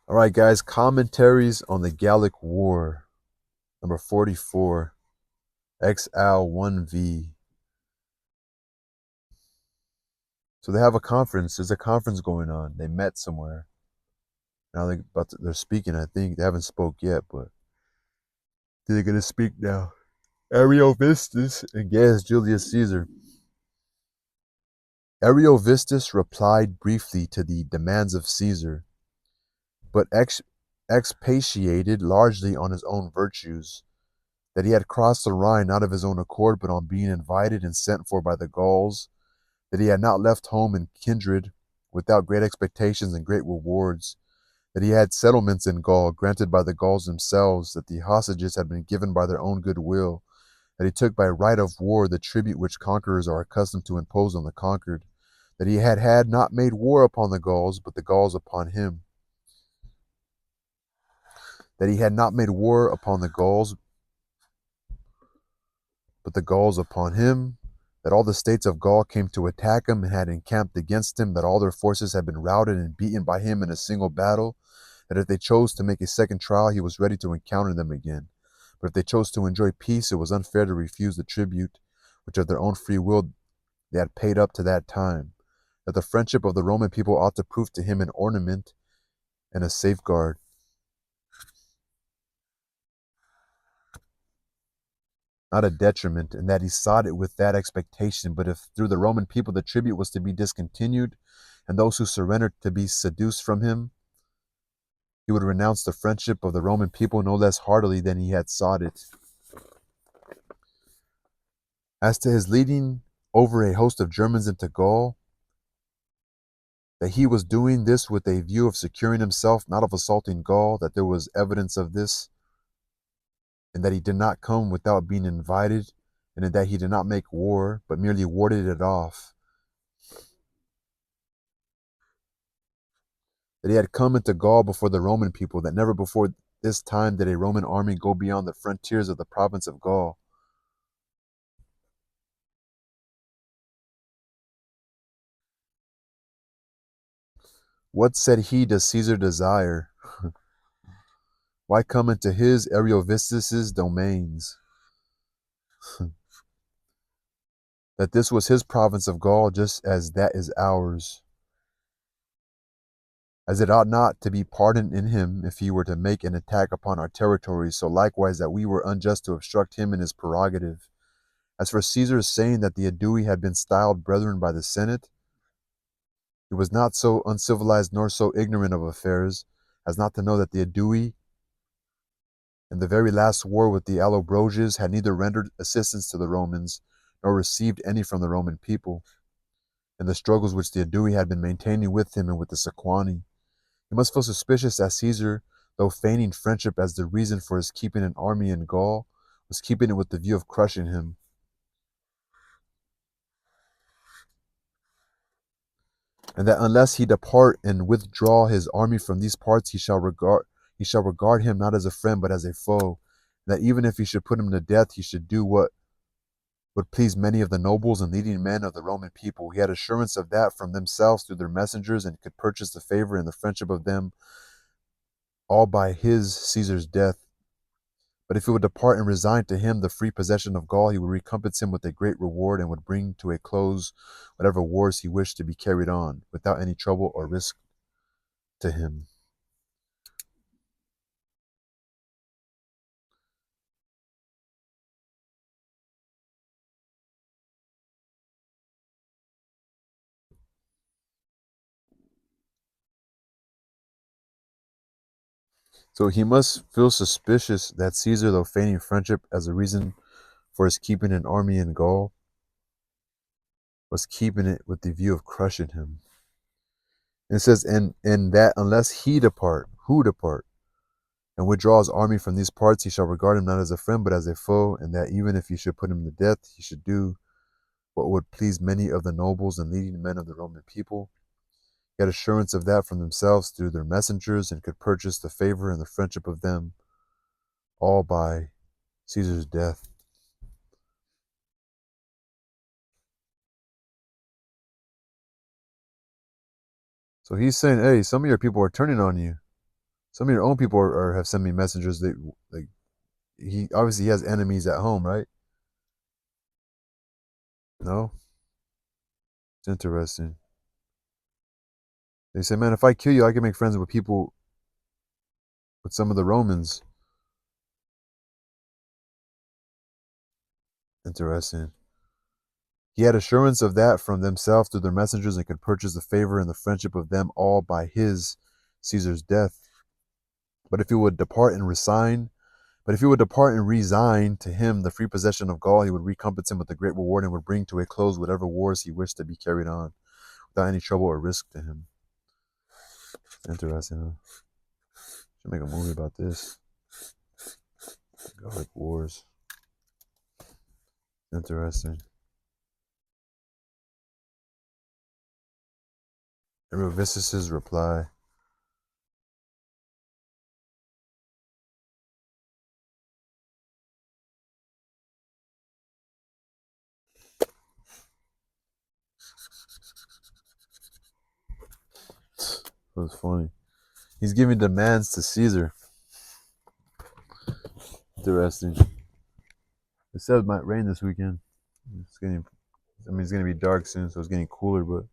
All right, guys, commentaries on the Gallic War, number 44, XL 1V. So they have a conference. There's a conference going on. They met somewhere. Now they're speaking, I think. They haven't spoke yet, but they're going to speak now. Ariovistus and Gaius Julius Caesar. Ariovistus replied briefly to the demands of Caesar, but expatiated largely on his own virtues, that he had crossed the Rhine not of his own accord, but on being invited and sent for by the Gauls, that he had not left home and kindred without great expectations and great rewards, that he had settlements in Gaul granted by the Gauls themselves, that the hostages had been given by their own good will, that he took by right of war the tribute which conquerors are accustomed to impose on the conquered, that he had not made war upon the Gauls, but the Gauls upon him, that he had not made war upon the Gauls, but the Gauls upon him, that all the states of Gaul came to attack him and had encamped against him, that all their forces had been routed and beaten by him in a single battle, that if they chose to make a second trial, he was ready to encounter them again. But if they chose to enjoy peace, it was unfair to refuse the tribute, which of their own free will they had paid up to that time, that the friendship of the Roman people ought to prove to him an ornament and a safeguard, not a detriment, and that he sought it with that expectation. But if through the Roman people the tribute was to be discontinued, and those who surrendered to be seduced from him, he would renounce the friendship of the Roman people no less heartily than he had sought it. As to his leading over a host of Germans into Gaul, that he was doing this with a view of securing himself, not of assaulting Gaul, that there was evidence of this, and that he did not come without being invited, and that he did not make war, but merely warded it off. That he had come into Gaul before the Roman people, that never before this time did a Roman army go beyond the frontiers of the province of Gaul. What, said he, does Caesar desire? Why come into his Ariovistus's domains? That this was his province of Gaul, just as that is ours. As it ought not to be pardoned in him if he were to make an attack upon our territories, so likewise that we were unjust to obstruct him in his prerogative. As for Caesar's saying that the Aedui had been styled brethren by the Senate, he was not so uncivilized nor so ignorant of affairs as not to know that the Aedui, in the very last war with the Allobroges, had neither rendered assistance to the Romans nor received any from the Roman people, in the struggles which the Aedui had been maintaining with him and with the Sequani. He must feel suspicious that Caesar, though feigning friendship as the reason for his keeping an army in Gaul, was keeping it with the view of crushing him, and that unless he depart and withdraw his army from these parts, he shall regard him not as a friend but as a foe, and that even if he should put him to death, he should do what would please many of the nobles and leading men of the Roman people. He had assurance of that from themselves through their messengers, and could purchase the favor and the friendship of them all by his Caesar's death. But if he would depart and resign to him the free possession of Gaul, he would recompense him with a great reward, and would bring to a close whatever wars he wished to be carried on, without any trouble or risk to him. So he must feel suspicious that Caesar, though feigning friendship as a reason for his keeping an army in Gaul, was keeping it with the view of crushing him. And it says, and that unless he depart, who depart, and withdraw his army from these parts, he shall regard him not as a friend, but as a foe, and that even if he should put him to death, he should do what would please many of the nobles and leading men of the Roman people. He had assurance of that from themselves through their messengers, and could purchase the favor and the friendship of them all by Caesar's death. So he's saying, hey, some of your people are turning on you. Some of your own people have sent me messengers that like he obviously has enemies at home, right? No, it's interesting. They say, man, if I kill you, I can make friends with people with some of the Romans. Interesting. He had assurance of that from themselves through their messengers and could purchase the favor and the friendship of them all by his Caesar's death. But if he would depart and resign, but if he would depart and resign to him the free possession of Gaul, he would recompense him with a great reward and would bring to a close whatever wars he wished to be carried on without any trouble or risk to him. Interesting, huh? Should make a movie about this. Gallic Wars. Interesting. Areovistus's reply. It was funny. He's giving demands to Caesar. Interesting. It said it might rain this weekend. It's getting, I mean, it's gonna be dark soon, so it's getting cooler. But